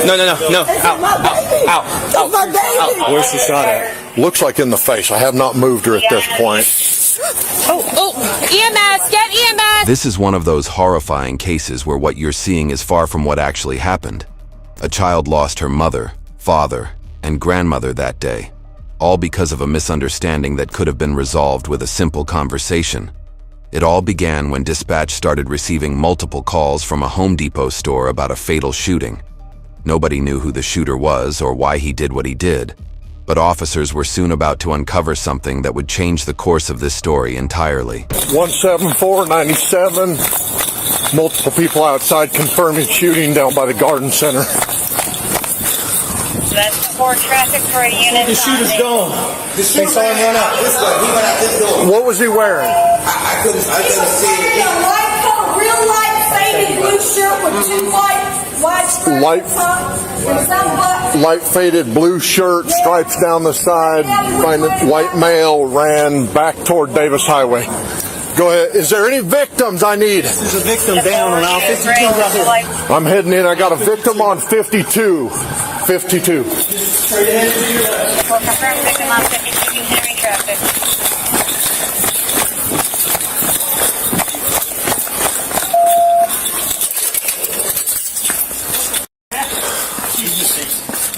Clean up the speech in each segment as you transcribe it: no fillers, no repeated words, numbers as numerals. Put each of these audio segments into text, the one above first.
No. Out. My baby. Where's she shot at? Looks like in the face. I have not moved her at this point. EMS, get EMS! This is one of those horrifying cases where what you're seeing is far from what actually happened. A child lost her mother, father, and grandmother that day, all because of a misunderstanding that could have been resolved with a simple conversation. It all began when dispatch started receiving multiple calls from a Home Depot store about a fatal shooting. Nobody knew who the shooter was or why he did what he did, but officers were soon about to uncover something that would change the course of this story entirely. 17497. Multiple people outside confirming shooting down by the garden center. That's for traffic for a unit. The shooter's gone. The shooter saw him run out. This way. He went out this door. What was he wearing? I couldn't see it. A light color, real light faded blue shirt with two white stripes on. Light faded blue shirt, stripes down the side. White male ran back toward Davis Highway. Go ahead. Is there any victims I need? There's a victim down on aisle 52 right here. I'm heading in. I got a victim on 52. 52. We'll confirm victim on 52 continuing traffic.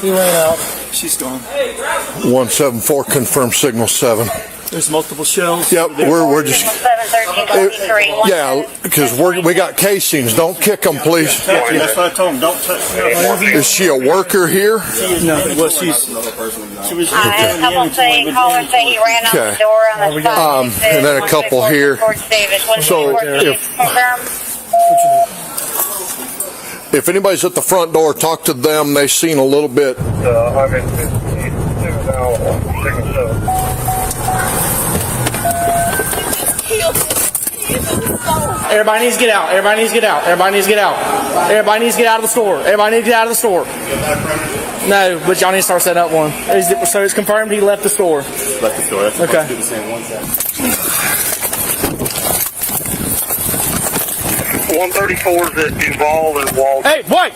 He ran out. She's gone. 174 confirmed signal 7. There's multiple shells. Yep, we're just. 71323. Yeah, because we got casings. Don't kick them, please. That's what I told him. Don't touch her. Is she a worker here? No, well, she was. I had a couple callers say he ran out the door on the spot. And then a couple here. So if anybody's at the front door, talk to them. They've seen a little bit. I'm in 52 now on signal 7. Everybody needs to get out. Everybody needs to get out. Everybody needs to get out. Everybody needs to get out of the store. Everybody needs to get out of the store. No, but y'all need to start setting up one. So it's confirmed he left the store. Left the store. That's okay. Do the same one side. 134 is at Duval and Walton. Hey, wait!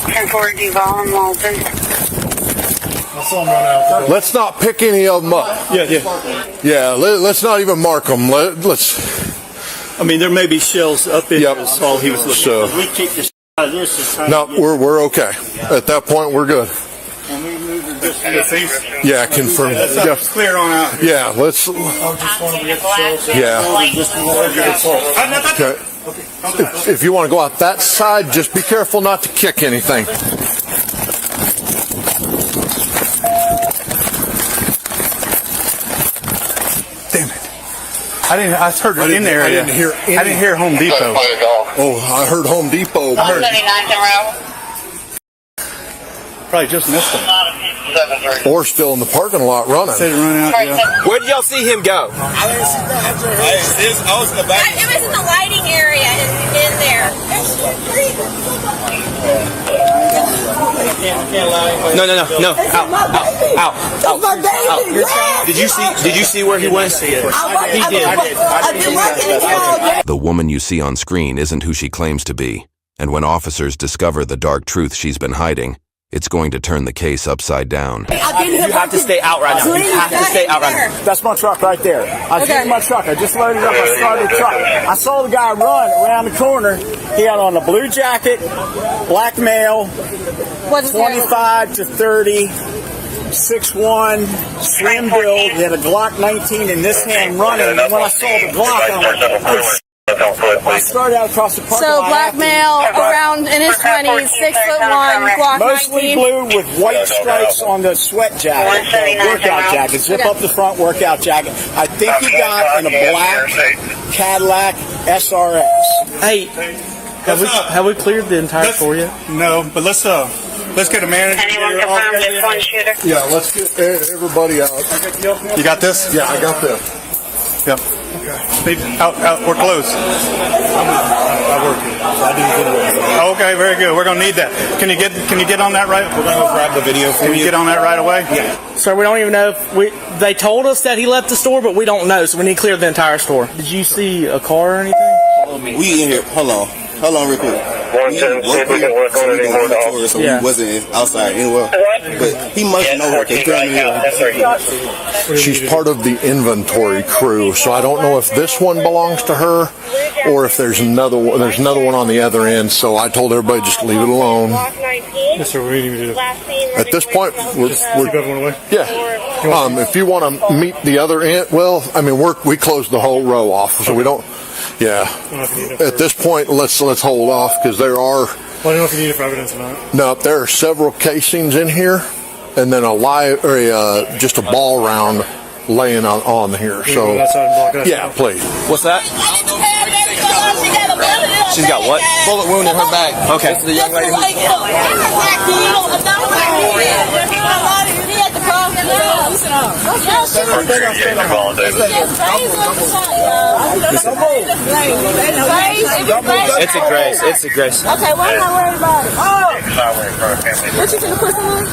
10-4 Duval and Walton. I saw him run out. Let's not pick any of them up. Yeah. Let's not even mark them. Let's. I mean, there may be shells up in this all he was looking So, for. We keep the out of this. No, we're okay. At that point, we're good. And we moved her just in the face. Yeah, confirm. Yeah. Clear on out. Yeah, let's. Okay. If you want to go out that side, just be careful not to kick anything. Damn it. I heard it in there. I didn't hear Home Depot. Oh, I heard Home Depot. 179th Probably just missed him. Or still in the parking lot running. Say to run out, yeah. Where did y'all see him go? I was in the back. It was in the lighting area in there. No. Out. My baby. Did you see where he went? I did. The woman you see on screen isn't who she claims to be, and when officers discover the dark truth she's been hiding, it's going to turn the case upside down. You have to stay out right now. You have to stay out right now. That's my truck right there. I was in my truck. I just loaded up. I started the truck. I saw the guy run around the corner. He had on a blue jacket, black male, 25 to 30, 6'1", slim build. He had a Glock 19 in this hand running. And when I saw the Glock, I'm like, oh, I started out across the parking lot. So black male, around in his 20s, 6'1", Glock 19. Mostly blue with white stripes on the sweat jacket, workout jacket. Zip up the front workout jacket. I think he got in a black Cadillac SRX. Hey, have we cleared the entire store yet? No, but let's get a manager. Anyone confirmed this one shooter? Yeah, let's get everybody out. You got this? Yeah, I got this. Yep. Okay. Out. We're close. I work here. I do video. Okay, very good. We're gonna need that. Can you get on that right? We're gonna go grab the video. Can you get on that right away? Yeah. So we don't even know if they told us that he left the store, but we don't know, so we need to clear the entire store. Did you see a car or anything? We in here. Hold on real quick. So he wasn't outside anywhere. But he must know her. She's part of the inventory crew, so I don't know if this one belongs to her or if there's another one. There's another one on the other end, so I told everybody just leave it alone. Yes, sir. We need to do that. At this point, we're yeah. If you want to meet the other end, well, I mean, we closed the whole row off, so we don't. Yeah. At this point, let's hold off because there are. Well, I don't know if you need it for evidence or not. No, there are several casings in here, and then just a ball round laying on here. So, yeah, please. What's that? She's got what? Bullet wound in her back. Okay. This is the young lady. It's a Grace. It's a Grace. Okay, why am I worried about it? What you gonna put on?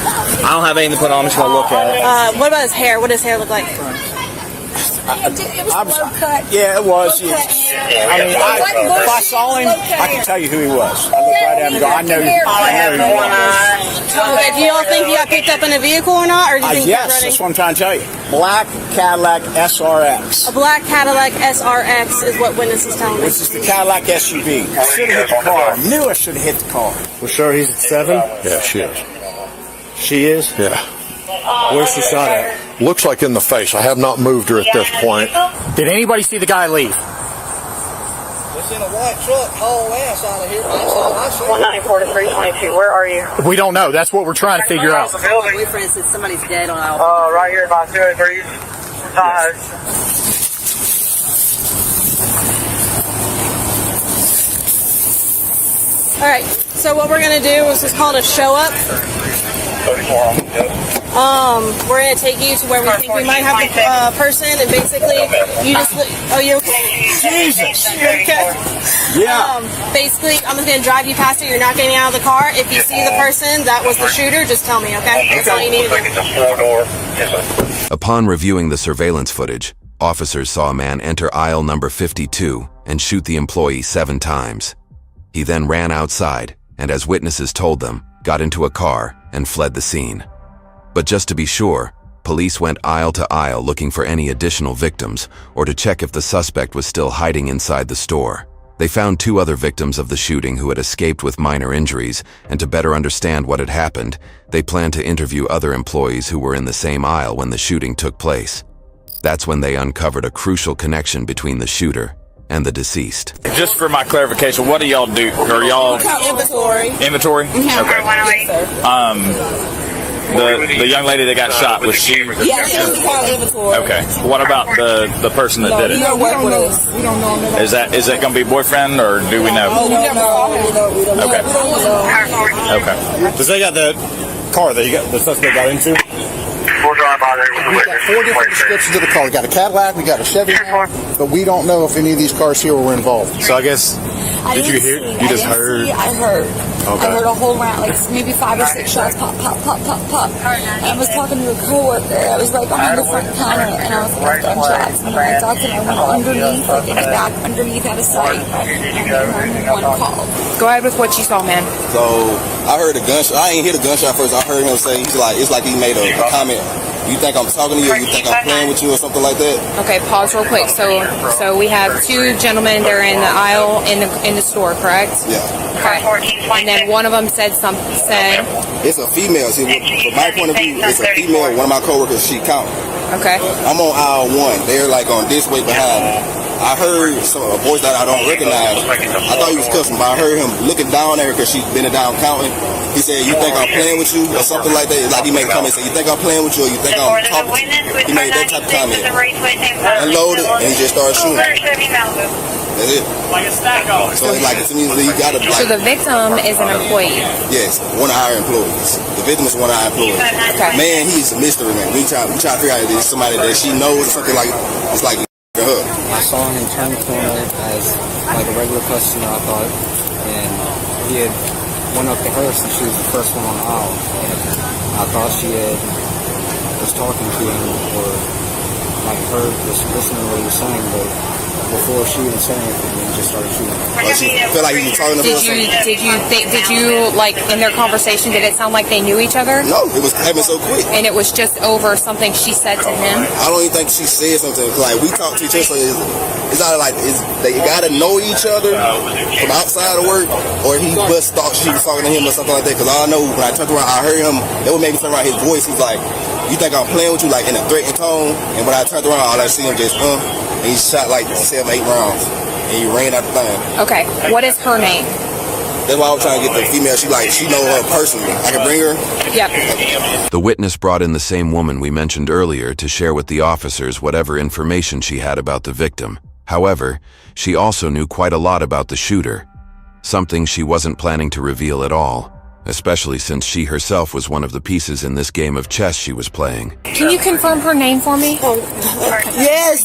I don't have anything to put on. I'm just gonna look at it. What about his hair? What does his hair look like? Yeah, it was. I mean, if I saw him, I can tell you who he was. I looked right at him and go, I know who he was. Okay, do you all think he got picked up in a vehicle or not? Or do you think yes, that's what I'm trying to tell you. Black Cadillac SRX. A black Cadillac SRX is what witness is telling me. Which is the Cadillac SUV. I should have hit the car. I knew I should have hit the car. We're sure he's at 7? Yeah, she is. She is? Yeah. Where's she shot at? Looks like in the face. I have not moved her at this point. Did anybody see the guy leave? It's in a white truck, haul ass out of here. 194-322. Where are you? We don't know. That's what we're trying to figure out. For instance, somebody's dead on aisle. Right here by 203. All right. So what we're gonna do is called a show up. We're gonna take you to where we think we might have the person, and basically you just. Oh, you okay? Jesus. You okay? Yeah. Basically, I'm just gonna drive you past it. You're not getting out of the car. If you see the person that was the shooter, just tell me. Okay? That's all you need to do. Upon reviewing the surveillance footage, officers saw a man enter aisle number 52 and shoot the employee 7 times. He then ran outside and, as witnesses told them, got into a car and fled the scene. But just to be sure, police went aisle to aisle looking for any additional victims or to check if the suspect was still hiding inside the store. They found 2 other victims of the shooting who had escaped with minor injuries, and to better understand what had happened, they planned to interview other employees who were in the same aisle when the shooting took place. That's when they uncovered a crucial connection between the shooter and the deceased. Just for my clarification, what do y'all do? Are y'all Inventory. inventory? Okay. The young lady that got shot, was she? Yeah, she was called inventory. Okay. What about the person that did it? We don't know. We don't know. Is that going to be boyfriend, or do we know? We never saw him. Okay. Okay. Because they got the car that the suspect got into. We got 4 different descriptions of the car. We got a Cadillac, we got a Chevy, but we don't know if any of these cars here were involved. So I guess, did you hear? You just heard? I heard. Okay. I heard a whole round, like maybe 5 or 6 shots, pop, pop, pop, pop, pop. And I was talking to a coworker. I was right behind the front counter, and I was like, gunshots. And when I talked to him, I went underneath, like in the back, underneath out of sight. And then 911 called. Go ahead with what you saw, man. So I heard a gunshot. I ain't hear the gunshot first. I heard him say, it's like he made a comment. You think I'm talking to you, or you think I'm playing with you, or something like that? Okay, pause real quick. So we have 2 gentlemen. They're in the aisle in the store, correct? Yeah. Okay. And then one of them said something. It's a female. See, from my point of view, it's a female. One of my coworkers, she counted. Okay. I'm on aisle 1. They're like on this way behind me. I heard a voice that I don't recognize. I thought he was cussing, but I heard him looking down at her because she's bending down counting. He said, "You think I'm playing with you?" or something like that. Like he made a comment, say, "You think I'm playing with you, or you think I'm talking to you?" He made that type of comment. Unloaded, and he just started shooting. That's it. So it's like, to me, you gotta. So the victim is an employee. Yes, one of our employees. The victim is one of our employees. Okay. Man, he's a mystery man. We try to figure out if it's somebody that she knows or something like. It's like her. I saw him turn the corner as like a regular customer, I thought, and he had went up to her since she was the first one on the aisle. And I thought she was talking to him or like heard, just listening to what he was saying, but before she even said anything and just started shooting. Or she feel like he was talking to her. Did you like in their conversation? Did it sound like they knew each other? No, it was happening so quick. And it was just over something she said to him. I don't even think she said something. Like we talk to each other, so it's either like they gotta know each other from outside of work, or he just thought she was talking to him or something like that. Because all I know when I turned around, I heard him. It would make me turn around. His voice, he's like, "You think I'm playing with you?" Like in a threatening tone. And when I turned around, all I see him just and he shot like 7, 8 rounds, and he ran out the thing. Okay, what is her name? That's why I was trying to get the female. She know her personally. I can bring her. Yep. The witness brought in the same woman we mentioned earlier to share with the officers whatever information she had about the victim. However, she also knew quite a lot about the shooter, something she wasn't planning to reveal at all, especially since she herself was one of the pieces in this game of chess she was playing. Can you confirm her name for me? Yes.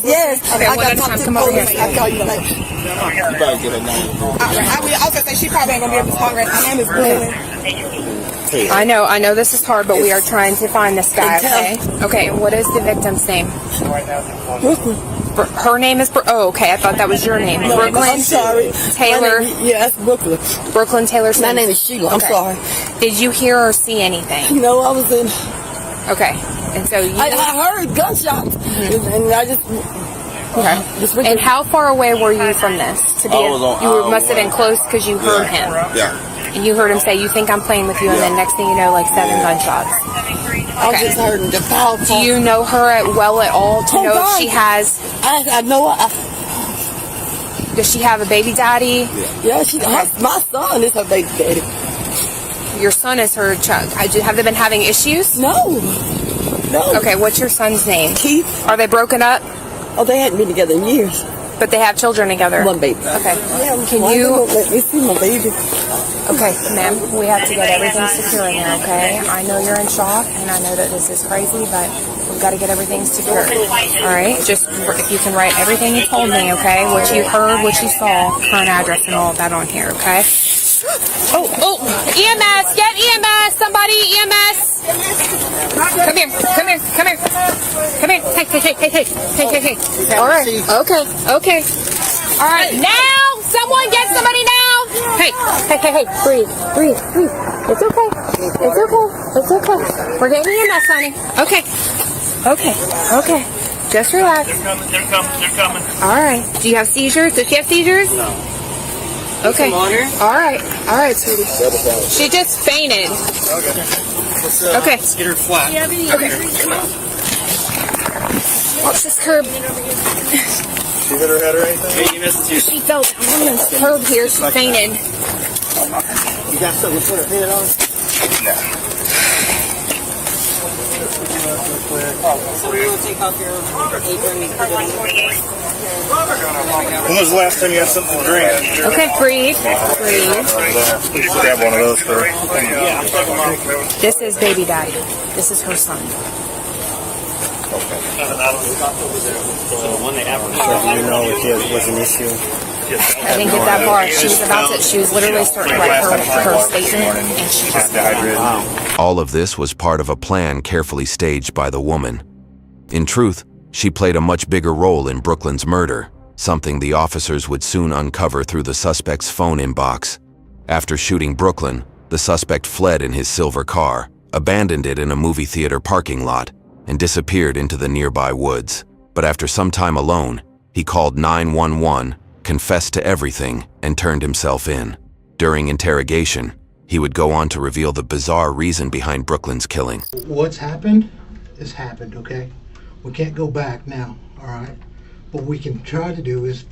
Okay, one at a time. Come over here. I'll call you later. You probably get her name. I was gonna say she probably ain't gonna be able to talk right. My name is Gwen. I know this is hard, but we are trying to find this guy, okay? Okay, what is the victim's name? Brooklyn. Her name is okay, I thought that was your name. No, Brooklyn? I'm sorry. Taylor? Yes, Brooklyn. Brooklyn Taylor. My name is Sheila. I'm sorry. Did you hear or see anything? No, I was in. Okay, and so you... I heard gunshots, and I just... Okay. And how far away were you from this? You must have been close because you heard him. Yeah. And you heard him say, "You think I'm playing with you," and then next thing you know, like 7 gunshots. I just heard him. Do you know her well at all to know if she has... I know her. Does she have a baby daddy? Yeah, my son is her baby daddy. Your son is her child. Have they been having issues? No. Okay, what's your son's name? Keith. Are they broken up? Oh, they hadn't been together in years. But they have children together? One baby. Okay. Yeah, Can you... let me see my baby. Okay, ma'am, we have to get everything secure in there, okay? I know you're in shock, and I know that this is crazy, but we've got to get everything secure. All right? Just if you can write everything you told me, okay? What you heard, what you saw, current address, and all of that on here, okay? Oh, EMS! Get EMS! Somebody, EMS! Come here. Hey. All right. Okay. All right, now! Someone get somebody now! Hey. Breathe. It's okay. We're getting EMS, honey. Okay. Just relax. They're coming. All right. Do you have seizures? Does she have seizures? No. Okay. All right, sweetie. She just fainted. Okay. Let's get her flat. Okay. Watch this curb. She hit her head or anything? She fell down on this curb here. She fainted. You got something to put her head on? No. So we're going to take off your apron and put it in. When was the last time you had something to drink? Okay, breathe. Grab one of those for her. This is baby daddy. This is her son. You know if it was an issue. I didn't get that far. She was literally starting to write her statement, and she just... All of this was part of a plan carefully staged by the woman. In truth, she played a much bigger role in Brooklyn's murder, something the officers would soon uncover through the suspect's phone inbox. After shooting Brooklyn, the suspect fled in his silver car, abandoned it in a movie theater parking lot, and disappeared into the nearby woods. But after some time alone, he called 911, confessed to everything, and turned himself in. During interrogation, he would go on to reveal the bizarre reason behind Brooklyn's killing. What's happened is happened, okay? We can't go back now, all right? What we can try to do is,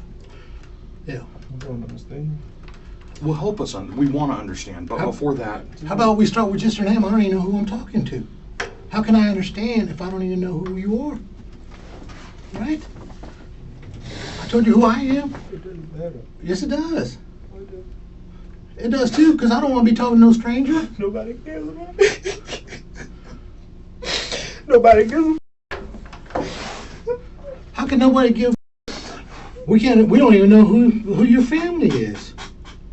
Well, help us. We want to understand, but before that... How about we start with just her name? I don't even know who I'm talking to. How can I understand if I don't even know who you are? Right? I told you who I am. It doesn't matter. Yes, it does. It does too, because I don't want to be talking to no stranger. Nobody cares about me. Nobody gives a... How can nobody give... We don't even know who your family is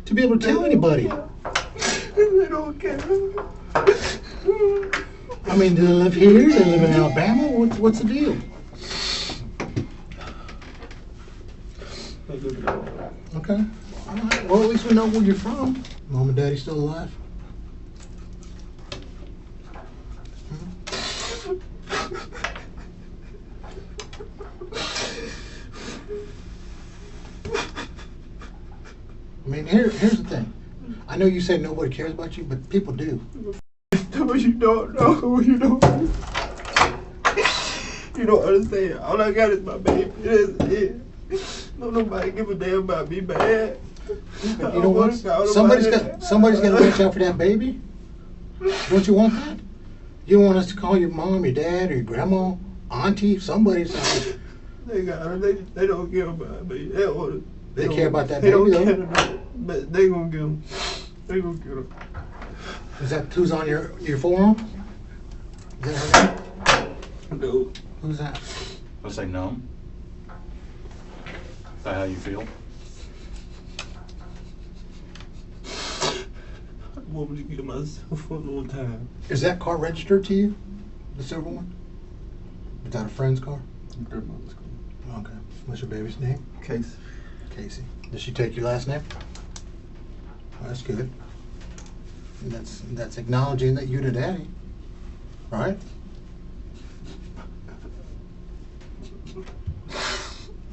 to be able to tell anybody. They don't care. I mean, do they live here? Do they live in Alabama? What's the deal? Okay. All right. Well, at least we know where you're from. Mom and Daddy still alive? I mean, here's the thing. I know you say nobody cares about you, but people do. But you don't know. You don't understand. All I got is my baby. That's it. Don't nobody give a damn about me bad. But you know what? Somebody's got to reach out for that baby. Don't you want that? You want us to call your mom, your dad, or your grandma, auntie, somebody? They don't care about me. They care about that baby, though. But they gonna get him. They gonna get him. Is that who's on your forearm? Is that her name? No. Who's that? I say no. Is that how you feel? I want to get myself for a long time. Is that car registered to you? The silver one? Is that a friend's car? Grandmother's car. Okay. What's your baby's name? Casey. Casey. Does she take your last name? Well, that's good. And that's acknowledging that you're the daddy, right?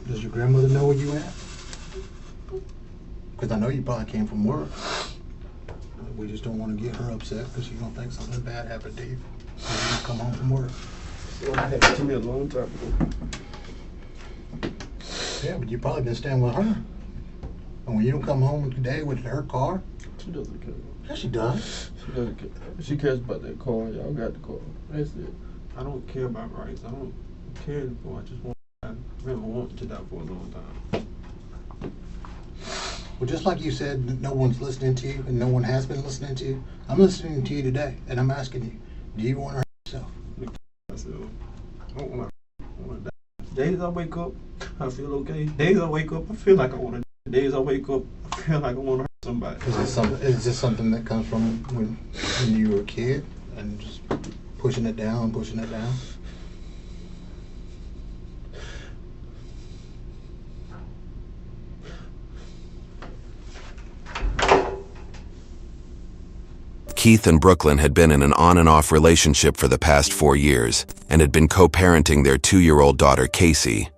Does your grandmother know where you at? Because I know you probably came from work. We just don't want to get her upset because she's going to think something bad happened to you when you come home from work. Well, that happened to me a long time ago. Yeah, but you've probably been staying with her. And when you don't come home today with her car, She doesn't care. yes, she does. She doesn't care. She cares about that car. Y'all got the car. That's it. I don't care about rights. I don't care anymore. I just want. I really want to die for a long time. Well, just like you said, that no one's listening to you, and no one has been listening to you. I'm listening to you today, and I'm asking you: do you want to hurt yourself? I don't want to die. Days I wake up, I feel okay. Days I wake up, I feel like I want to die. Days I wake up, I feel like I want to hurt somebody. Is this something that comes from when you were a kid and just pushing it down, pushing it down? Keith and Brooklyn had been in an on and off relationship for the past 4 years and had been co-parenting their 2-year-old daughter, Casey.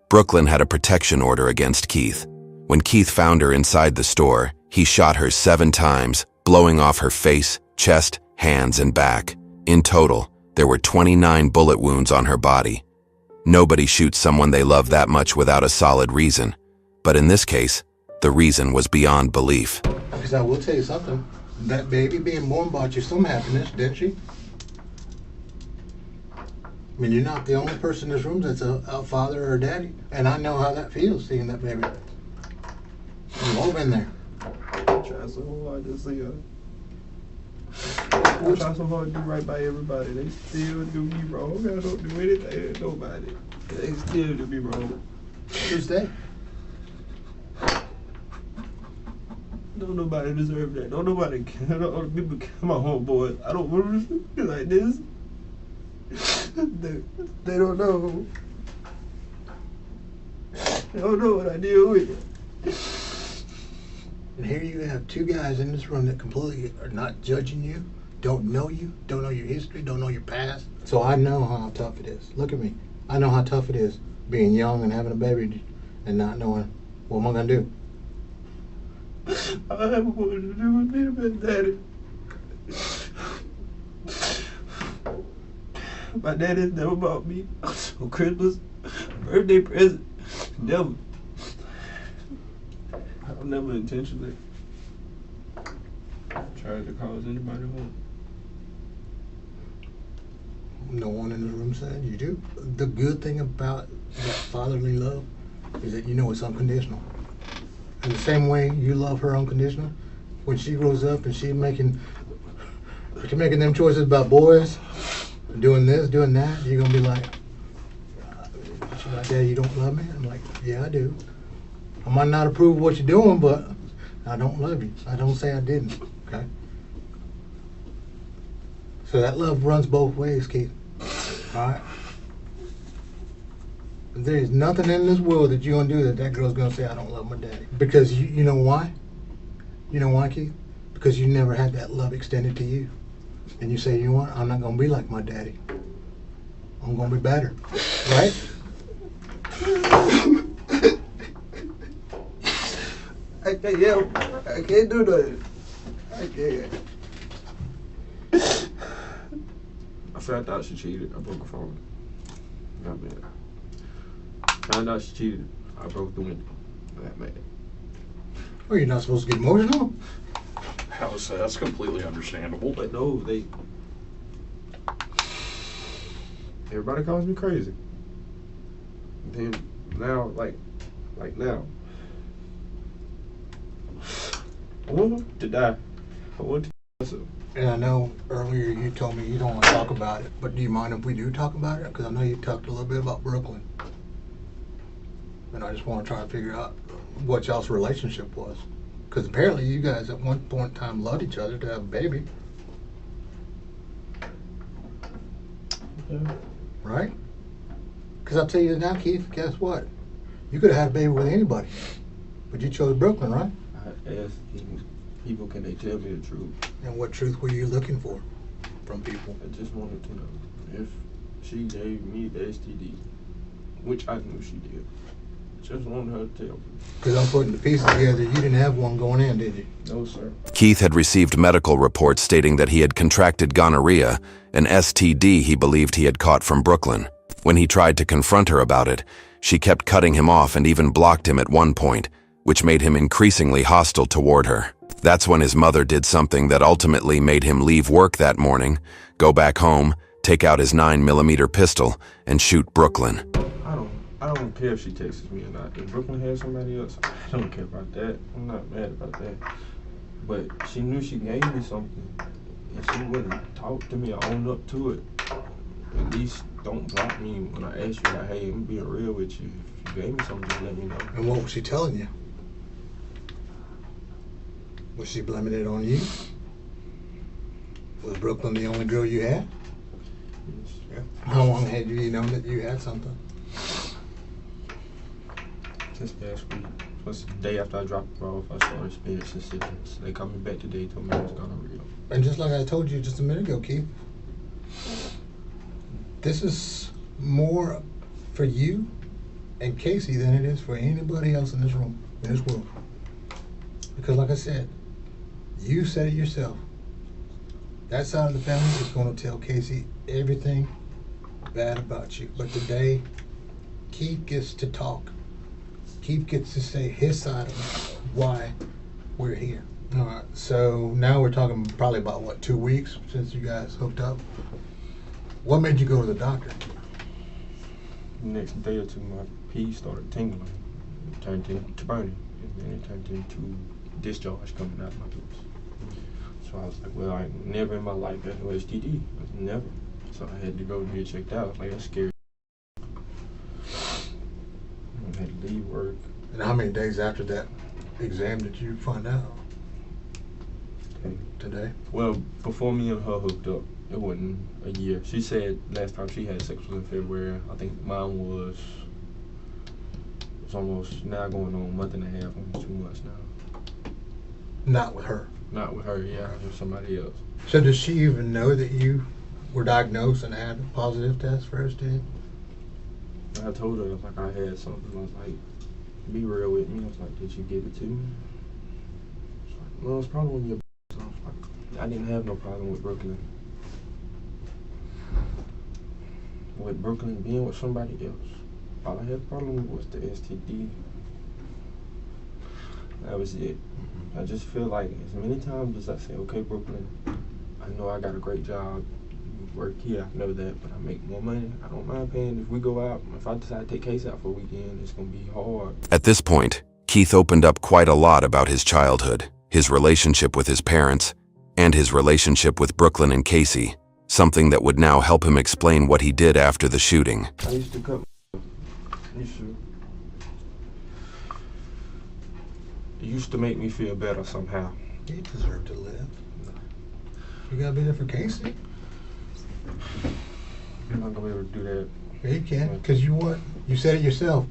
Brooklyn had a protection order against Keith. When Keith found her inside the store, he shot her 7 times, blowing off her face, chest, hands, and back. In total, there were 29 bullet wounds on her body. Nobody shoots someone they love that much without a solid reason. But in this case, the reason was beyond belief. Because I will tell you something. That baby being born brought you some happiness, didn't she? I mean, you're not the only person in this room that's a father or a daddy. And I know how that feels, seeing that baby. We've all been there. I try so hard to see her. I try so hard to do right by everybody. They still do me wrong. I don't do anything to nobody. They still do me wrong. Who's they? Don't nobody deserve that. Don't nobody care. Don't other people care. My homeboys. I don't want to be like this. They don't know. They don't know what I deal with. And here you have 2 guys in this room that completely are not judging you, don't know your history, don't know your past. So I know how tough it is. Look at me. I know how tough it is being young and having a baby and not knowing, what am I going to do? All I ever wanted to do was be a bad daddy. My daddy never bought me no Christmas, birthday present. Never. I never intentionally tried to cause anybody harm. No one in this room said you do. The good thing about that fatherly love is that you know it's unconditional. In the same way you love her unconditional, when she grows up and she's making them choices about boys, doing this, doing that, you're gonna be like, she's like, Dad, you don't love me? I'm like, yeah, I do. I might not approve of what you're doing, but I don't love you. I don't say I didn't, okay? So that love runs both ways, Keith. All right? There is nothing in this world that you're gonna do that girl's gonna say, I don't love my daddy. Because you know why? You know why, Keith? Because you never had that love extended to you. And you say, you know what? I'm not gonna be like my daddy. I'm gonna be better. Right? I can't do that. I can't. I found out she cheated. I broke her phone. Got mad. Found out she cheated. I broke the window. I got mad. Well, you're not supposed to get emotional. That's completely understandable. But no, everybody calls me crazy. Then now, like now, I want to die. I want to myself. And I know earlier you told me you don't want to talk about it, but do you mind if we do talk about it? Because I know you talked a little bit about Brooklyn. And I just want to try to figure out what y'all's relationship was. Because apparently you guys at one point in time loved each other to have a baby. Yeah. Right? Because I'll tell you now, Keith, guess what? You could have had a baby with anybody. But you chose Brooklyn, right? I asked people, can they tell me the truth? And what truth were you looking for from people? I just wanted to know if she gave me the STD, which I knew she did. Just wanted her to tell me. Because I'm putting the pieces together. You didn't have one going in, did you? No, sir. Keith had received medical reports stating that he had contracted gonorrhea, an STD he believed he had caught from Brooklyn. When he tried to confront her about it, she kept cutting him off and even blocked him at one point, which made him increasingly hostile toward her. That's when his mother did something that ultimately made him leave work that morning, go back home, take out his 9mm pistol, and shoot Brooklyn. I don't care if she texts me or not. If Brooklyn has somebody else, I don't care about that. I'm not mad about that. But she knew she gave me something, and she wouldn't talk to me or own up to it. At least don't block me when I ask you, like, hey, I'm being real with you. If you gave me something, just let me know. And what was she telling you? Was she blaming it on you? Was Brooklyn the only girl you had? Yeah. How long had you known that you had something? Just last week. Was the day after I dropped her off, I started experiencing symptoms. They called me back today, told me I was gonorrhea. And just like I told you just a minute ago, Keith, this is more for you and Casey than it is for anybody else in this room, in this world. Because like I said, you said it yourself. That side of the family is going to tell Casey everything bad about you. But today, Keith gets to talk. Keith gets to say his side of why we're here. All right, so now we're talking probably about, what, 2 weeks since you guys hooked up? What made you go to the doctor? The next day or two, my pee started tingling. It turned into burning. And then it turned into discharge coming out of my lips. So I was like, well, I never in my life had no STD. Never. So I had to go get checked out. Like, that's scary. I had to leave work. And how many days after that exam did you find out? Today? Well, before me and her hooked up, it wasn't a year. She said last time she had sex was in February. I think mine was almost now going on a month and a half, almost 2 months now. Not with her? Not with her, yeah, with somebody else. So does she even know that you were diagnosed and had a positive test for STD? I told her, like, I had something. I was like, be real with me. I was like, did you give it to me? She was like, well, it's probably when you're. So I was like, I didn't have no problem with Brooklyn. With Brooklyn being with somebody else. All I had a problem with was the STD. That was it. I just feel like as many times as I say, okay, Brooklyn, I know I got a great job. Work here, I know that, but I make more money. I don't mind paying if we go out. If I decide to take Case out for a weekend, it's going to be hard. At this point, Keith opened up quite a lot about his childhood, his relationship with his parents, and his relationship with Brooklyn and Casey, something that would now help him explain what he did after the shooting. I used to cut It used to make me feel better somehow. You deserve to live. You gotta be there for Casey. I'm not gonna be able to do that Yeah, you can, because you said it yourself,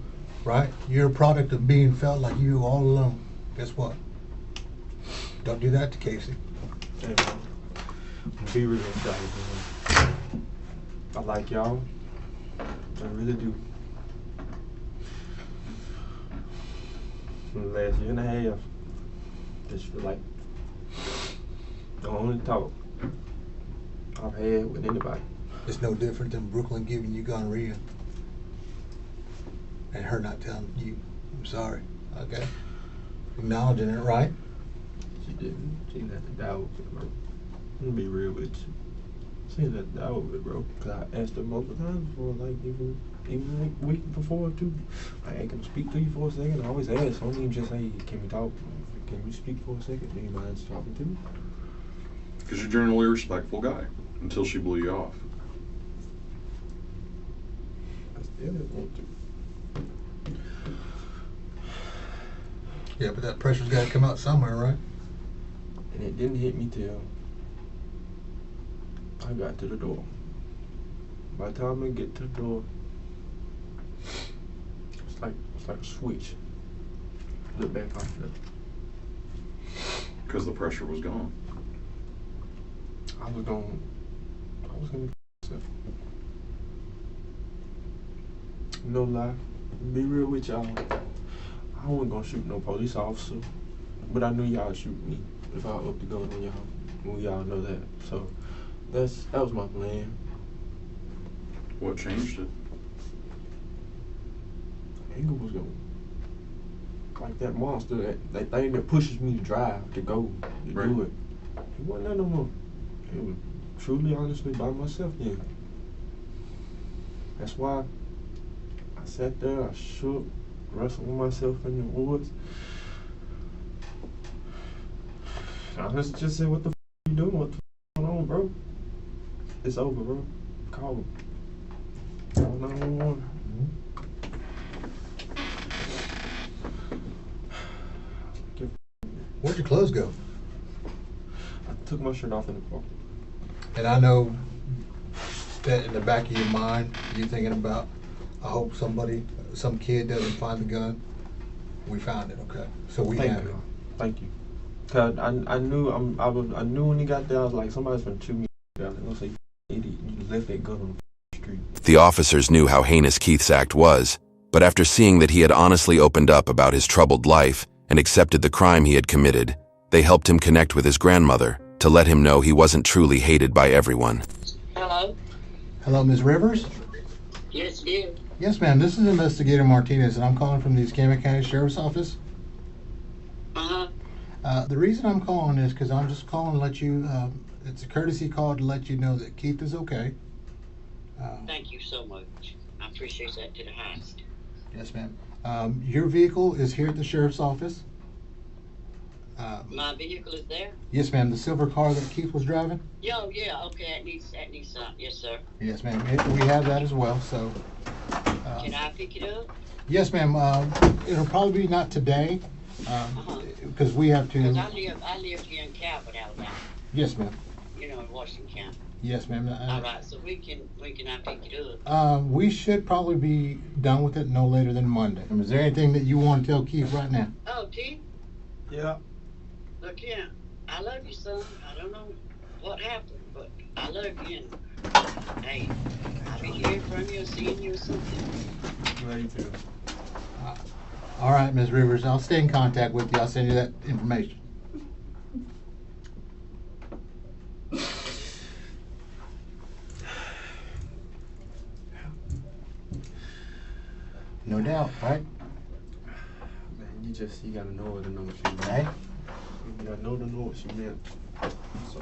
right? You're a product of being felt like you all alone. Guess what? Don't do that to Casey. Hey, man. Be real excited, man. I like y'all. I really do. For the last year and a half, just feel like the only talk I've had with anybody. It's no different than Brooklyn giving you gonorrhea and her not telling you. I'm sorry. Okay? Acknowledging it, right? She didn't. She didn't have to doubt it, bro. I'm gonna be real with you. She didn't have to doubt it, bro. Cause I asked her multiple times before, like even like week before too. Like, hey, can I speak to you for a second? I always ask. I don't even just say, can we talk? Can we speak for a second? Do you mind talking to me? Because you're generally a respectful guy until she blew you off. I still didn't want to. Yeah, but that pressure's got to come out somewhere, right? And it didn't hit me till I got to the door. By the time I get to the door, it's like a switch. Look back off it. Because the pressure was gone. I was gonna myself. No lie. Be real with y'all. I wasn't gonna shoot no police officer, but I knew y'all would shoot me if I up the gun on y'all. We all know that. So that was my plan. What changed it? Anger was gone. Like that monster, that thing that pushes me to drive, to go, to do it. It wasn't that no more. It was truly, honestly, by myself then. That's why I sat there, I shook, wrestled with myself in the woods. I just said, what the f you doing? What the f going on, bro? It's over, bro. Call him. Call 911. Where'd your clothes go? I took my shirt off in the car. And I know that in the back of your mind, you're thinking about, I hope some kid doesn't find the gun. We found it, okay? So we have it. Thank you. Cause I knew I knew when he got there, I was like, somebody's gonna shoot me. They're gonna say, idiot, you left that gun on the street. The officers knew how heinous Keith's act was, but after seeing that he had honestly opened up about his troubled life and accepted the crime he had committed, they helped him connect with his grandmother to let him know he wasn't truly hated by everyone. Hello? Hello, Ms. Rivers? Yes, dear. Yes, ma'am. This is Investigator Martinez, and I'm calling from the Escambia County Sheriff's Office. Uh-huh. The reason I'm calling is because I'm just calling to let you, it's a courtesy call to let you know that Keith is okay. Thank you so much. I appreciate that to the highest. Yes, ma'am. Your vehicle is here at the Sheriff's Office. My vehicle is there? Yes, ma'am. The silver car that Keith was driving? Yo, yeah, okay, that needs some. Yes, sir. Yes, ma'am. We have that as well, so. Can I pick it up? Yes, ma'am. It'll probably be not today, because we have to. Because I live here in Calvert, Alabama. Yes, ma'am. You know, in Washington County. Yes, ma'am. All right, so when can I pick it up? We should probably be done with it no later than Monday. Is there anything that you want to tell Keith right now? Oh, Keith? Yeah. Look here, I love you, son. I don't know what happened, but I love you. And hey, I'll be hearing from you, seeing you or something. Love you too. All right, Ms. Rivers. I'll stay in contact with you. I'll send you that information. No doubt, right? Man, you gotta know it to know what she meant. Hey? You gotta know to know what she meant. So,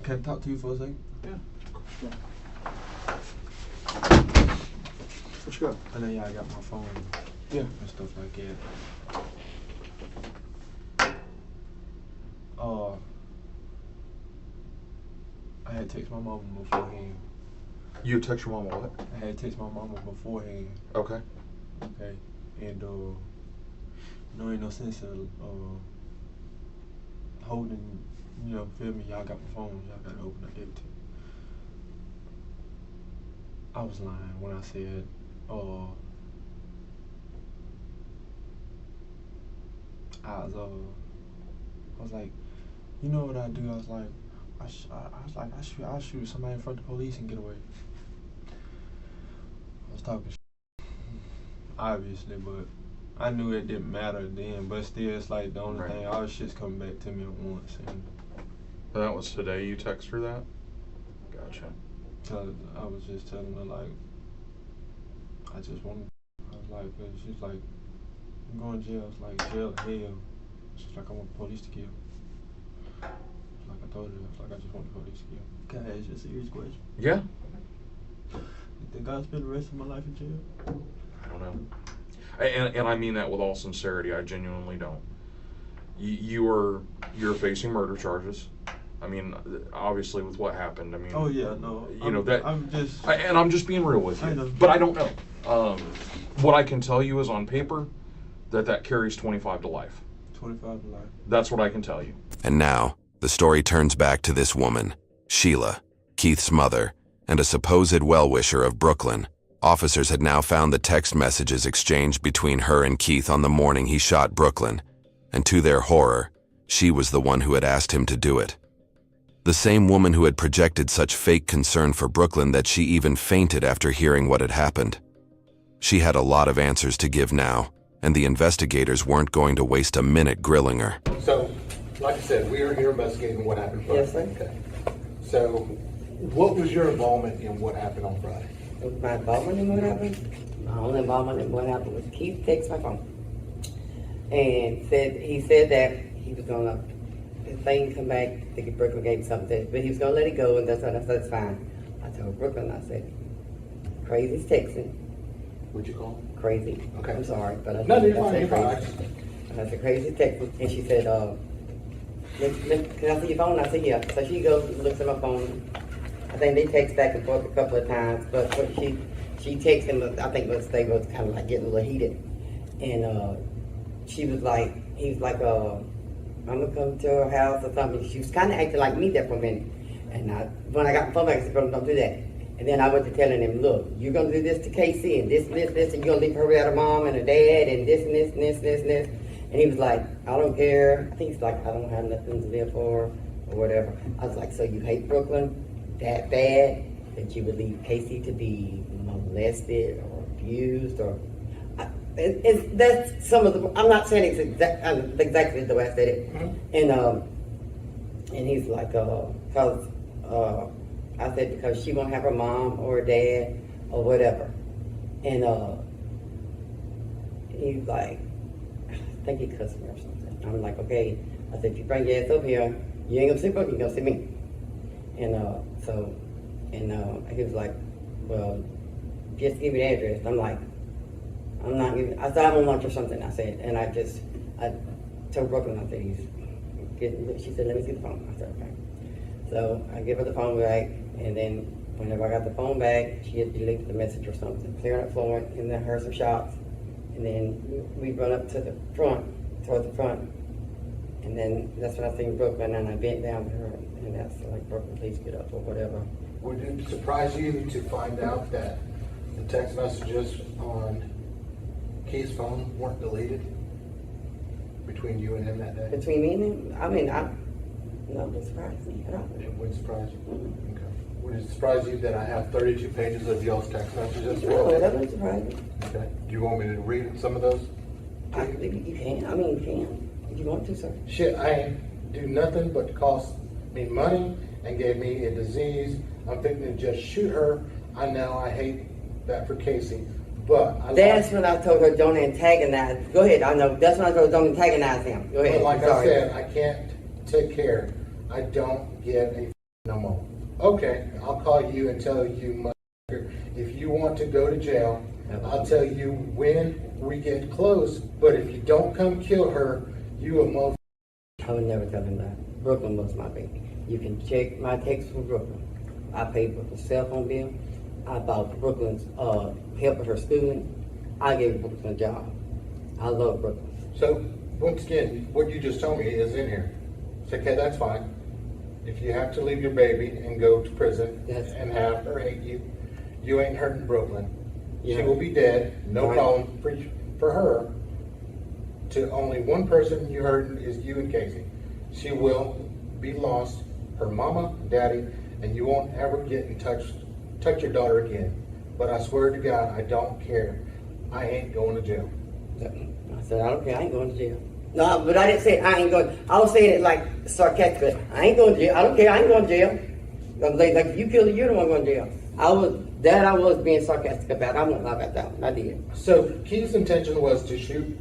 can I talk to you for a second? Yeah. What you got? I know y'all got my phone. Yeah. And stuff like that. I had to text my mama beforehand. You text your mama what? I had to text my mama beforehand. Okay. Okay. And no, ain't no sense in holding, feel me? Y'all got my phone. Y'all gotta open up, give it to me. I was lying when I said, I was like, you know what I do? I was like, I'll shoot somebody in front of the police and get away. I was talking shit, obviously, but I knew it didn't matter then. But still, it's like the only thing, all the shit's coming back to me at once. And that was today. You text her that? Gotcha. I was just telling her like, I just want. I was like, she's like, I'm going to jail. It's like jail, hell. She's like, I want the police to kill. Like I told her, I was like, I just want the police to kill. Can I ask you a serious question? Yeah. You think I'll spend the rest of my life in jail? I don't know. And I mean that with all sincerity. I genuinely don't. You're facing murder charges. I mean, obviously with what happened. I mean. Oh yeah, no. You know that. I'm just. And I'm just being real with you. I know. But I don't know. What I can tell you is on paper that carries 25 to life. 25 to life. That's what I can tell you. And now, the story turns back to this woman, Sheila, Keith's mother, and a supposed well-wisher of Brooklyn. Officers had now found the text messages exchanged between her and Keith on the morning he shot Brooklyn, and to their horror, she was the one who had asked him to do it. The same woman who had projected such fake concern for Brooklyn that she even fainted after hearing what had happened. She had a lot of answers to give now, and the investigators weren't going to waste a minute grilling her. So, like I said, we are here investigating what happened Friday. Yes, sir. Okay. So, what was your involvement in what happened on Friday? My involvement in what happened? My only involvement in what happened was Keith takes my phone and he said that he was gonna, the thing come back, I think Brooklyn gave something, but he was gonna let it go, and that's what I said, that's fine. I told Brooklyn, I said, crazy's texting. What'd you call him? Crazy. Okay. I'm sorry, but I No, said, you're fine, you're crazy. And I said, crazy texting, and she said, can I see your phone? I said, yeah. So she goes and looks at my phone. I think they text back and forth a couple of times, but she texted him, I think they was kind of like getting a little heated. And she was like, he was like, I'm gonna come to her house or something. She was kind of acting like me there for a minute. And when I got the phone back, I said, don't do that. And then I went to telling him, look, you're gonna do this to Casey and this, and you're gonna leave her without her mom and her dad and this and this and this and this and this. And he was like, I don't care. I think he's like, I don't have nothing to live for or whatever. I was like, so you hate Brooklyn that bad that you would leave Casey to be molested or abused or that's some of the, I'm not saying it's exactly the way I said it. Mm-hmm. And he's like, cause I said because she won't have her mom or her dad or whatever. And he's like, I think he cussed me or something. I'm like, okay. I said, if you bring your ass over here, you ain't gonna see Brooklyn, you're gonna see me. And he was like, well, just give me the address. I'm like, I'm not giving, I said, I'm on lunch or something, I said. And I told Brooklyn, I said, she said, let me see the phone. I said, okay. So I give her the phone back, and then whenever I got the phone back, she had deleted the message or something. Clearing up Florence, and then heard some shots. And then we run up to the front, towards the front. And then that's when I seen Brooklyn, and I bent down with her, and that's like, Brooklyn, please get up or whatever. Would it surprise you to find out that the text messages on Keith's phone weren't deleted between you and him that day? Between me and him? I mean, no, it surprised me at all. It wouldn't surprise you? Mm-hmm. Okay. Would it surprise you that I have 32 pages of y'all's text messages? No, that wouldn't surprise me. Okay. Do you want me to read some of those? You can. I mean, you can. If you want to, sir. Shit, I ain't do nothing but cost me money and gave me a disease. I'm thinking to just shoot her. I know I hate that for Casey, but that's when I told her don't antagonize. Go ahead. I know. That's when I told her don't antagonize him. Go ahead. But like I said, I can't take care. I don't give a no more. Okay, I'll call you and tell you, motherfucker, if you want to go to jail, I'll tell you when we get close. But if you don't come kill her, you a motherfucker. I would never tell him that. Brooklyn was my baby. You can check my texts from Brooklyn. I paid Brooklyn's cell phone bill. I bought Brooklyn's help with her schooling. I gave Brooklyn a job. I love Brooklyn. So once again, what you just told me is in here. It's okay, that's fine. If you have to leave your baby and go to prison and have her hate you, You ain't hurting Brooklyn. She Yeah. will be dead. No Right. problem for her. To only one person you hurting is you and Casey. She will be lost. Her mama, daddy, and you won't ever get in touch your daughter again. But I swear to God, I don't care. I ain't going to jail. I said, I don't care. I ain't going to jail. No, but I didn't say I ain't going. I was saying it like sarcastic. I ain't going to jail. I don't care. I ain't going to jail. Like if you kill her, you're the one going to jail. I was being sarcastic about. I won't lie about that one. I did. So Keith's intention was to shoot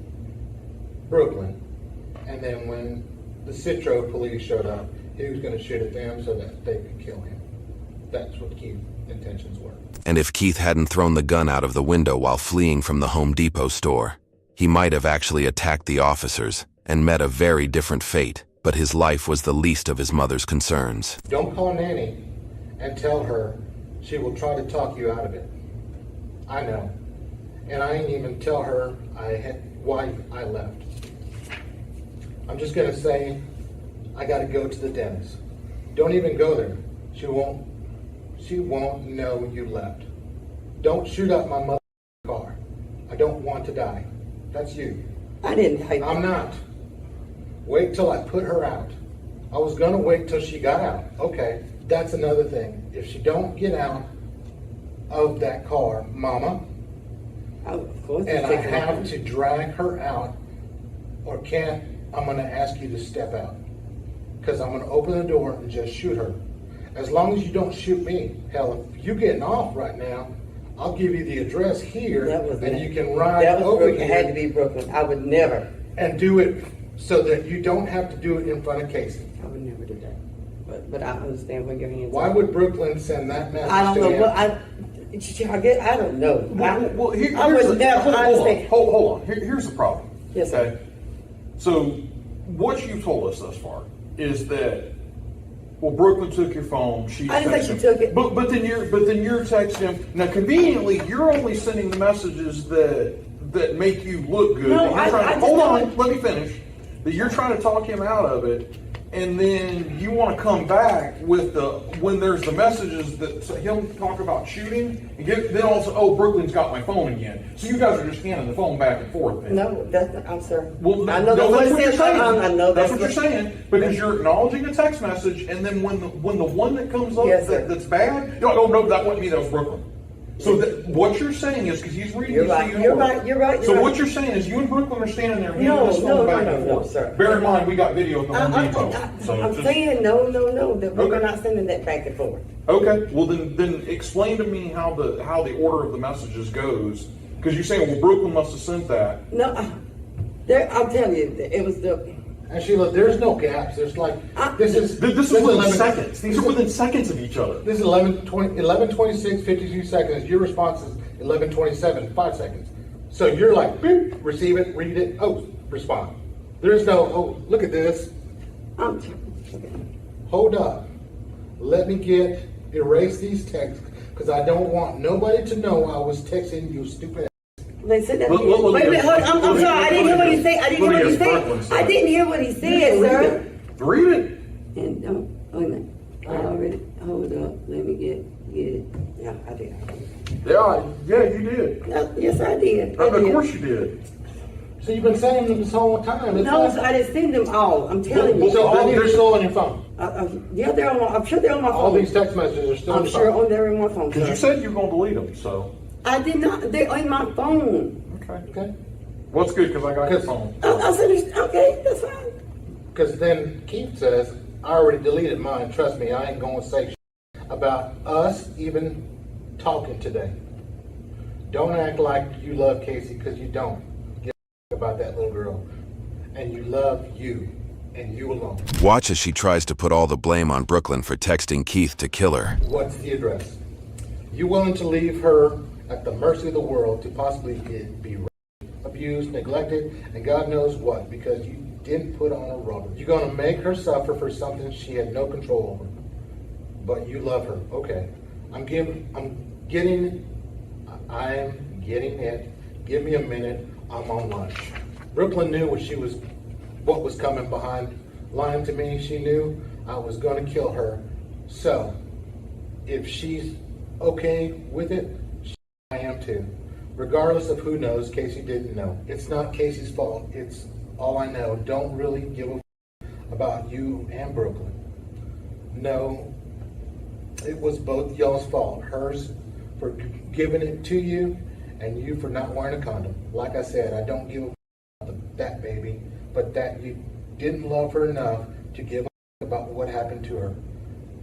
Brooklyn, and then when the Citro police showed up, he was going to shoot at them so that they could kill him. That's what Keith's intentions were. And if Keith hadn't thrown the gun out of the window while fleeing from the Home Depot store, he might have actually attacked the officers and met a very different fate, but his life was the least of his mother's concerns. Don't call Nanny and tell her she will try to talk you out of it. I know. And I ain't even tell her why I left. I'm just going to say I got to go to the dentist. Don't even go there. She won't know you left. Don't shoot up my mother's car. I don't want to die. That's you. I didn't. I'm not. Wait till I put her out. I was gonna wait till she got out. Okay, that's another thing. If she don't get out of that car, Mama, and I have to drag her out, or can't, I'm gonna ask you to step out. Because I'm gonna open the door and just shoot her. As long as you don't shoot me. Hell, if you're getting off right now, I'll give you the address here, and you can ride over Brooklyn. here. It had to be Brooklyn. I would never. And do it so that you don't have to do it in front of Casey. I would never do that. But I understand where your hands Why are. would Brooklyn send that message I don't to know him? what I don't know. Well, I would never understand. Hold on. Here's the problem. Yes, okay. So, what you've told us thus far is that, well, Brooklyn took your phone. She I didn't think texted she him. took it. But then you're texting him. Now, conveniently, you're only sending the messages that make you look good. No, That you're I just hold don't- on. Let me finish. That you're trying to talk him out of it, and then you want to come back with when there's the messages that he'll talk about shooting, and then also, oh, Brooklyn's got my phone again. So you guys are just handing the phone back and forth. Then. No, that's not, I'm sorry. Well, I know no, that's that's what what it you're says. saying. I know That's what you're saying because you're acknowledging a text message, and then when the one that comes up Yes, sir. that's bad, no, that wasn't me. That was Brooklyn. So what you're saying is because he's reading. You're this right. to you You're in right. order. You're right. So You're what right. you're saying is you and Brooklyn are standing there handing No, this phone no, back no, and no, forth. sir. Bear in mind, we got video of the Home Depot. So I'm just- saying no, that we're not sending that back and forth. Okay, well then explain to me how the order of the messages goes, because you're saying, well, Brooklyn must have sent that. No, I'm telling you, it was the. And Sheila, there's no gaps. There's like this is within 11 seconds. These are within seconds of each other. This is 11:26, 52 seconds. Your response is 11:27, 5 seconds. So you're like, beep, receive it, read it, oh, respond. There's no, oh, look at this. Hold up. Let me erase these texts because I don't want nobody to know I was texting you, stupid. They said that. Wait a minute, hold on. I'm sorry. I didn't hear what he said. I didn't hear what he said, sir. Read it. And wait a minute. I already. Hold up. Let me get it. Yeah, I did. Yeah, you did. Yes, I did. Of course you did. So you've been sending them this whole time. No, I didn't send them all. I'm telling you. So all these are still on your phone. Yeah, they're on. I'm sure they're on my phone. All these text messages are still on I'm your sure phone. they're on my phone. Because you said you were going to delete them, so. I did not. They're on my phone. Okay. Well, it's good because I got your phone. I said, okay, that's fine. Because then Keith says, I already deleted mine. Trust me, I ain't going to say shit about us even talking today. Don't act like you love Casey because you don't. Give a about that little girl. And you love you and you alone. Watch as she tries to put all the blame on Brooklyn for texting Keith to kill her. What's the address? You willing to leave her at the mercy of the world to possibly be raped, abused, neglected, and God knows what, because you didn't put on a rubber. You're going to make her suffer for something she had no control over. But you love her. Okay. I'm getting it. Give me a minute. I'm on lunch. Brooklyn knew what was coming behind lying to me. She knew I was going to kill her. So, if she's okay with it, I am too. Regardless of who knows, Casey didn't know. It's not Casey's fault. It's all I know. Don't really give a about you and Brooklyn. No, it was both y'all's fault. Hers for giving it to you, and you for not wearing a condom. Like I said, I don't give a about that baby, but that you didn't love her enough to give a about what happened to her.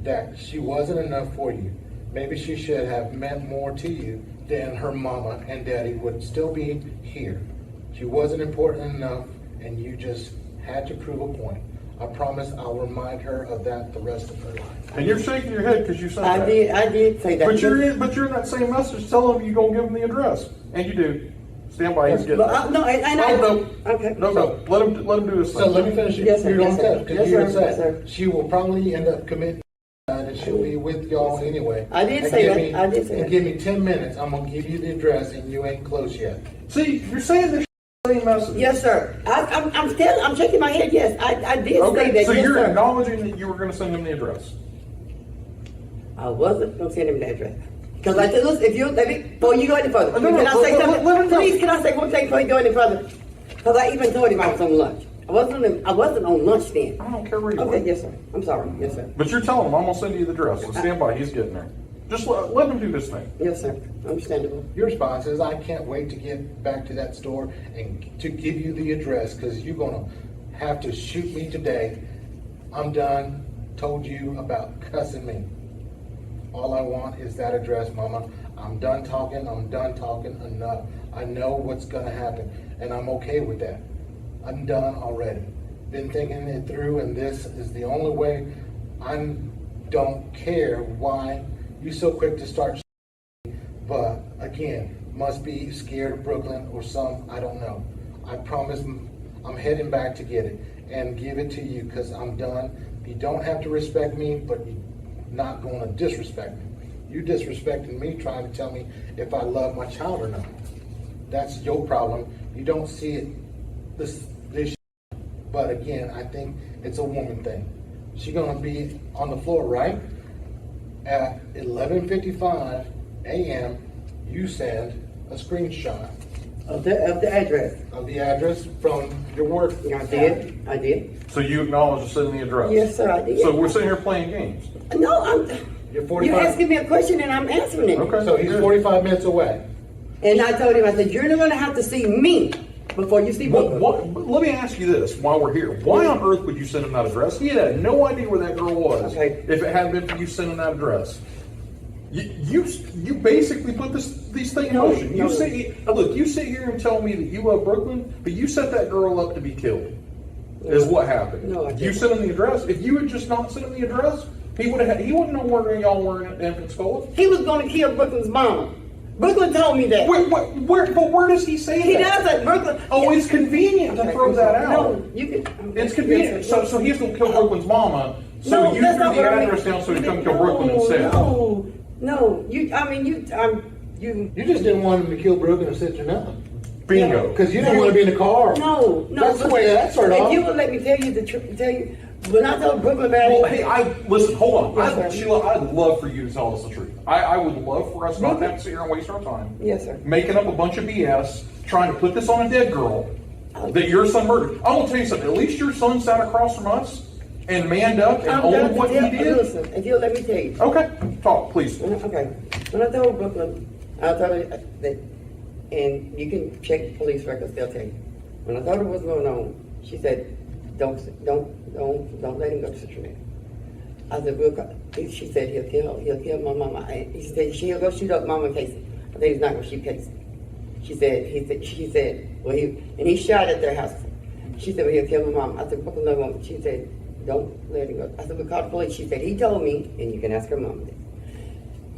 That she wasn't enough for you. Maybe she should have meant more to you than her mama and daddy would still be here. She wasn't important enough, and you just had to prove a point. I promise I'll remind her of that the rest of her life. And you're shaking your head because you said that. I did say that. But you're in that same message telling them you're going to give them the address. And you do. Stand by, he's getting it. No. Okay. No. Let him do this thing. So let me finish Yes, sir. your Yes, own sir. test. Yes, Because sir. you Yes, sir. said she will probably end up committing suicide and she'll be with y'all anyway. I did And say give that. me- I did say And that. give me 10 minutes, I'm going to give you the address and you ain't close yet. See, you're saying the same message. Yes, sir. I'm shaking my head. Yes, I did say Okay, that. so yes, you're sir. acknowledging that you were going to send him the address. I wasn't going to send him the address. Because I said, listen, if you let me, before you go any further, No, can I say let something? him go. Please, can I say one thing before you go any further? Because I even told him I was on lunch. I wasn't on lunch then. I don't care where you Okay, were. yes, sir. I'm sorry. Yes, sir. But you're telling him I'm going to send you the address. So stand by, he's getting there. Just let him do this thing. Yes, sir. Understandable. Your response is, I can't wait to get back to that store and to give you the address because you're going to have to shoot me today. I'm done. Told you about cussing me. All I want is that address, Mama. I'm done talking enough. I know what's going to happen, and I'm okay with that. I'm done already. Been thinking it through, and this is the only way. I don't care why you so quick to start, but again, must be scared of Brooklyn or some, I don't know. I promise I'm heading back to get it and give it to you because I'm done. You don't have to respect me, but you're not going to disrespect me. You disrespecting me, trying to tell me if I love my child or not. That's your problem. You don't see it this but again, I think it's a woman thing. She's gonna be on the floor, right? At 11:55 a.m., you send a screenshot Of the address. of the address from your work. I did. So you acknowledge sending the address? Yes, sir, I did. So we're sitting here playing games? No, You're you're 45. asking me a question and I'm answering it. Okay. So he's 45 minutes away. And I told him, I said, you're not going to have to see me before you see Brooklyn. But let me ask you this while we're here. Why on earth would you send him that address? He had no idea where that girl was if it hadn't been for you sending that address. You basically put these things in motion. You sit here and tell me that you love Brooklyn, but you set that girl up to be killed. Is what happened. No, I didn't. You sent him the address. If you had just not sent him the address, he wouldn't know where y'all were in Pensacola. He was going to kill Brooklyn's mom. Brooklyn told me that. Where does he say He that? doesn't. Brooklyn. Oh, it's convenient to throw that out. No, you can. It's convenient. So he's going to kill Brooklyn's mama. So No, you that's threw not the what I mean. address down so he come kill Brooklyn instead. No. You just didn't want him to kill Brooklyn and sit your nothing. Bingo. Because you didn't want to be in the car. No. That's the way that started off. If you would let me tell you the truth, when I told Brooklyn about Well, it. hey, listen, hold on. Yes, sir. Sheila, I'd love for you to tell us the truth. I would love for us not to have to sit here and waste our time Yes, sir. making up a bunch of BS, trying to put this on a dead girl that your son murdered. I'm going to tell you something. At least your son sat across from us and manned up and owned what he did. Listen, if you'll let me tell you. Okay, talk, please. Okay. When I told Brooklyn, I told her that, and you can check police records, they'll tell you. When I told her what's going on, she said, don't let him go to Cincinnati. I said, she said, he'll kill my mama. He said, she'll go shoot up Mama Casey. I think he's not going to shoot Casey. She said, well, he shot at their house. She said, well, he'll kill my mom. I said, Brooklyn, no. She said, don't let him go. I said, we called the police. She said, he told me, and you can ask her mom this.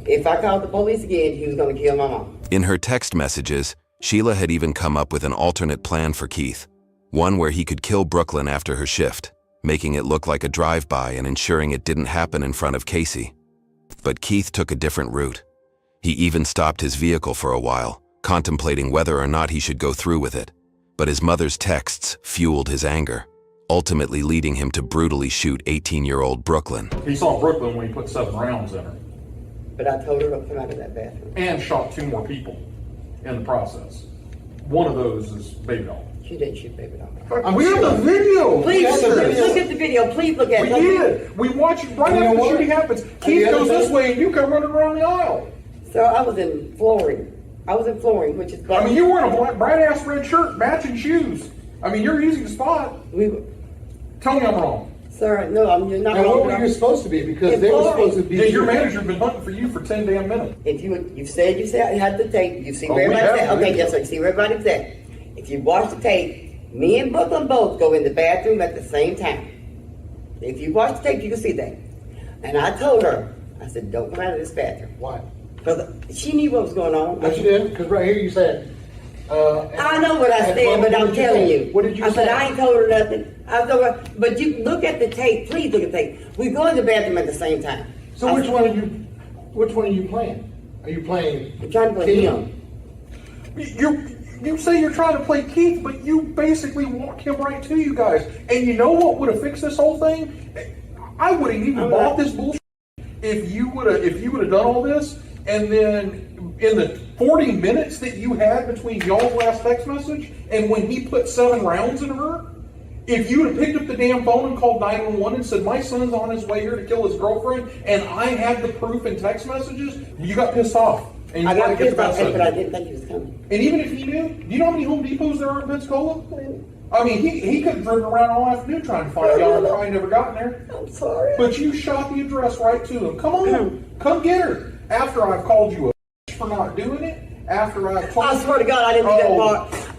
If I called the police again, he was going to kill my mom. In her text messages, Sheila had even come up with an alternate plan for Keith, one where he could kill Brooklyn after her shift, making it look like a drive-by and ensuring it didn't happen in front of Casey. But Keith took a different route. He even stopped his vehicle for a while, contemplating whether or not he should go through with it. But his mother's texts fueled his anger, ultimately leading him to brutally shoot 18-year-old Brooklyn. He saw Brooklyn when he put 7 rounds in her. But I told her to come out of that bathroom. And shot 2 more people in the process. One of those is Baby Doll. She didn't shoot Baby Doll. We have the video. Please Yes, look at the video. Please look at We it. did. We watched it right after the shooting happens. Keith goes this way and you come running around the aisle. So I was in flooring. Which is. I mean, you wearing a bright ass red shirt, matching shoes. I mean, you're easy to spot. Tell me I'm wrong. Sir, no, you're not And wrong. what were you supposed to be? Because they were supposed to be. Yeah, your manager's been hunting for you for 10 damn minutes. If you said you had the tape, you see where we everybody's have at. the Okay, video. yes, sir. You see where everybody's at. If you watch the tape, me and Brooklyn both go in the bathroom at the same time. If you watch the tape, you can see that. And I told her, I said, don't come out of this bathroom. Why? Because she knew what was going on. Yes, you did. Because right here you said. I know what I said, but I'm telling you. What did you I say? said, I ain't told her nothing. I told her, but you look at the tape. Please look at the tape. We go in the bathroom at the same time. So which one are you playing? Are you playing? I'm trying to play him. You say you're trying to play Keith, but you basically walk him right to you guys. And you know what would have fixed this whole thing? I would have even bought this bullshit if you would have done all this, and then in the 40 minutes that you had between y'all's last text message and when he put 7 rounds in her, if you would have picked up the damn phone and called 911 and said, my son's on his way here to kill his girlfriend, and I had the proof in text messages, you got pissed off. And you I got wanted to get pissed off, the best but of I it. didn't think he was coming. And even if he knew, do you know how many Home Depots there are in Pensacola? I mean, he could have driven around all afternoon trying to find y'all and probably never gotten there. I'm sorry. But you shot the address right to him. Come on, come get her. After I've called you a for not doing it, after I've told I swear to God, I didn't do that part.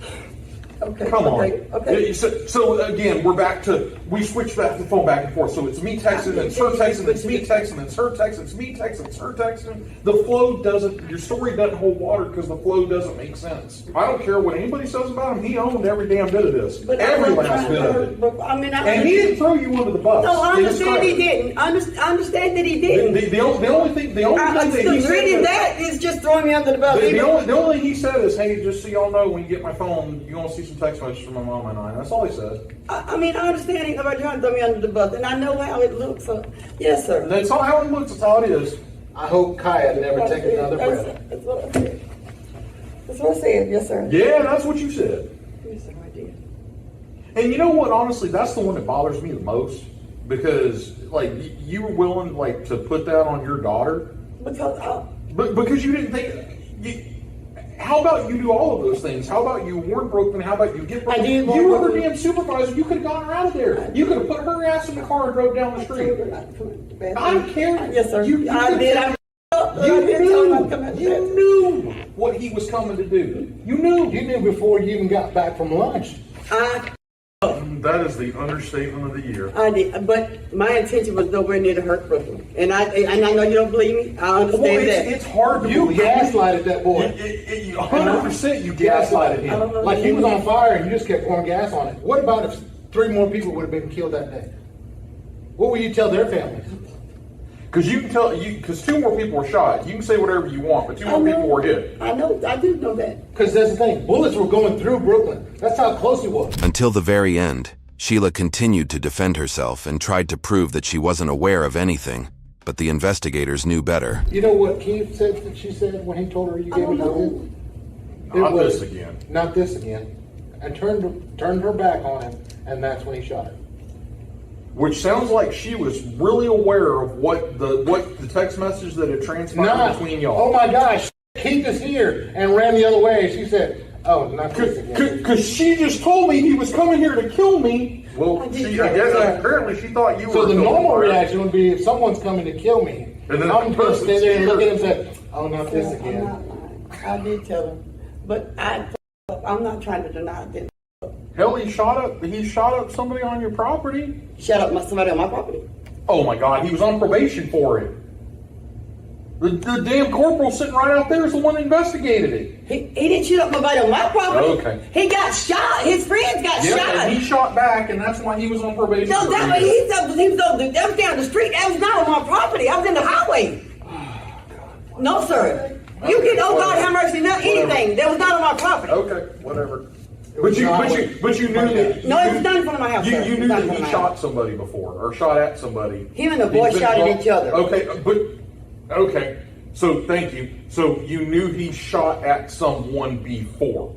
Okay. Come on. Okay. So again, we're back to, we switched the phone back and forth. So it's me texting, then it's her texting, then it's me texting, then it's her texting, it's me texting, it's her texting. The flow doesn't, your story doesn't hold water because the flow doesn't make sense. I don't care what anybody says about him. He owned every damn bit of this. But Every last bit of it. And he didn't throw you under the bus. No, I in his understand he credit. didn't. I understand that he didn't. The only thing that he said reading was- that is just throwing me under the bus. The only thing he said is, hey, just so y'all know, when you get my phone, you're going to see some text messages from my mom and I. That's all he said. I mean, I understand he's about trying to throw me under the bus, and I know how it looks. So, yes, sir. That's all how it looks. That's all it is. I hope Kaya never takes another breath. That's what I said. That's what I said. Yes, sir. Yeah, that's what you said. Yes, sir, I did. And you know what? Honestly, that's the one that bothers me the most because, like, you were willing, like, to put that on your daughter. Because you didn't think. How about you do all of those things? How about you warn Brookman? How about you get Brookman? You were her damn supervisor. You could have gotten her out of there. You could have put her ass in the car and drove down the street. I don't care. Yes, sir. You knew what he was coming to do. You knew. You knew before you even got back from lunch. That is the understatement of the year. I did, but my intention was nowhere near to hurt Brooklyn. And I know you don't believe me. I understand that. It's hard to believe. You gaslighted that boy. 100% you gaslighted him. Like he was on fire and you just kept pouring gas on it. What about if 3 more people would have been killed that day? What would you tell their families? Because you can tell, because 2 more people were shot. You can say whatever you want, but 2 more people were hit. I know, I do know that. Because that's the thing. Bullets were going through Brooklyn. That's how close it was. Until the very end, Sheila continued to defend herself and tried to prove that she wasn't aware of anything, but the investigators knew better. You know what Keith said that she said when he told her you gave her the Not this again. Not this again. And turned her back on him, and that's when he shot her. Which sounds like she was really aware of what the text message that had transpired between y'all. Oh my gosh, Keith is here, and ran the other way. She said, oh, not this again. Because she just told me he was coming here to kill me. Well, I guess apparently she thought you were. So the normal reaction would be if someone's coming to kill me, and then I'm going to stand there and look at him and say, oh, not this again. I'm not lying. I did tell him. But I'm not trying to deny it. Hell, he shot up somebody on your property. Shut up, somebody on my property. Oh my God, he was on probation for it. The damn corporal sitting right out there is the one that investigated it. He didn't shoot up nobody on my property. Okay. He got shot. His friends got shot. And he shot back, and that's why he was on probation. No, that was down the street. That was not on my property. I was in the highway. No, sir. You get, oh God, have mercy, not anything. That was not on my property. Okay, whatever. But you knew that. No, it was not in front of my house. You knew that he shot somebody before, or shot at somebody. Him and the boy shot at each other. Okay, So thank you. So you knew he shot at someone before?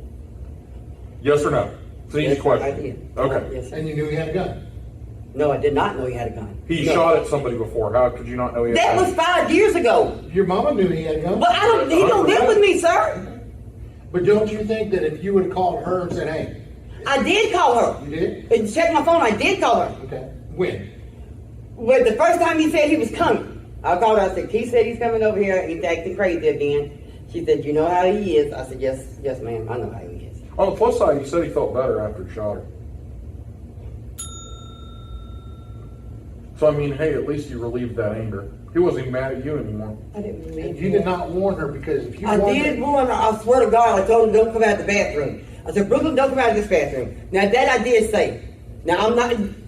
Yes or no? It's an easy question. I did. Okay. Yes. And you knew he had a gun? No, I did not know he had a gun. He No. shot at somebody before. How could you not know he had That a gun? was 5 years ago. Your mama knew he had a gun. But I don't. He don't live with me, sir. But don't you think that if you would have called her and said, hey, I did call her. You did? And check my phone. I did call her. Okay. When? Well, the first time he said he was coming, I called her. I said, Keith said he's coming over here. He's acting crazy again. She said, you know how he is? I said, yes, ma'am. I know how he is. On the plus side, he said he felt better after he shot her. So, I mean, hey, at least you relieved that anger. He wasn't even mad at you anymore. I didn't believe And you did not warn her because if you I warned did her, warn her. I swear to God, I told her don't come out the bathroom. I said, Brooklyn, don't come out of this bathroom. Now that I did say. Now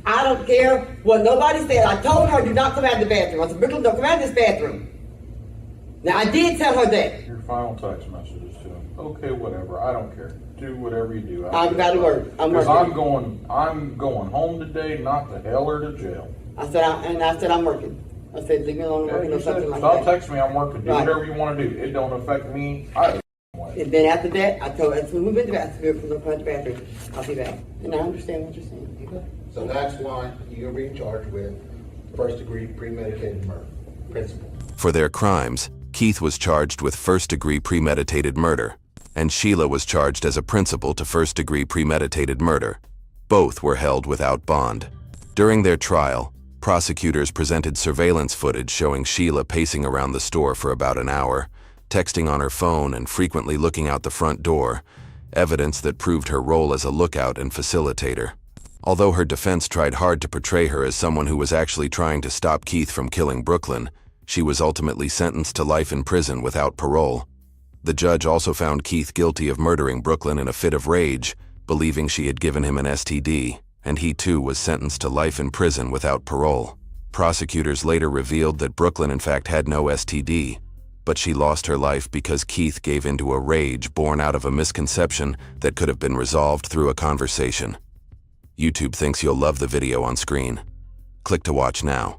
I don't care what nobody said. I told her do not come out of the bathroom. I said, Brooklyn, don't come out of this bathroom. Now I did tell her that. Your final text messages to him. Okay, whatever. I don't care. Do whatever you do. I've got to work. I'm Because working. I'm going home today, not to hell or to jail. I said, I'm working. I said, leave me alone, I'm working or something like Stop that. texting me, I'm working. Do Right. whatever you want to do. It don't affect me. And then after that, I told her, as we went to the bathroom, from the bathroom, I'll be back. And I understand what you're saying. okay. So that's why you're being charged with first-degree premeditated murder. Principle. For their crimes, Keith was charged with first-degree premeditated murder, and Sheila was charged as a principal to first-degree premeditated murder. Both were held without bond. During their trial, prosecutors presented surveillance footage showing Sheila pacing around the store for about an hour, texting on her phone and frequently looking out the front door, evidence that proved her role as a lookout and facilitator. Although her defense tried hard to portray her as someone who was actually trying to stop Keith from killing Brooklyn, she was ultimately sentenced to life in prison without parole. The judge also found Keith guilty of murdering Brooklyn in a fit of rage, believing she had given him an STD, and he too was sentenced to life in prison without parole. Prosecutors later revealed that Brooklyn in fact had no STD, but she lost her life because Keith gave into a rage born out of a misconception that could have been resolved through a conversation. YouTube thinks you'll love the video on screen. Click to watch now.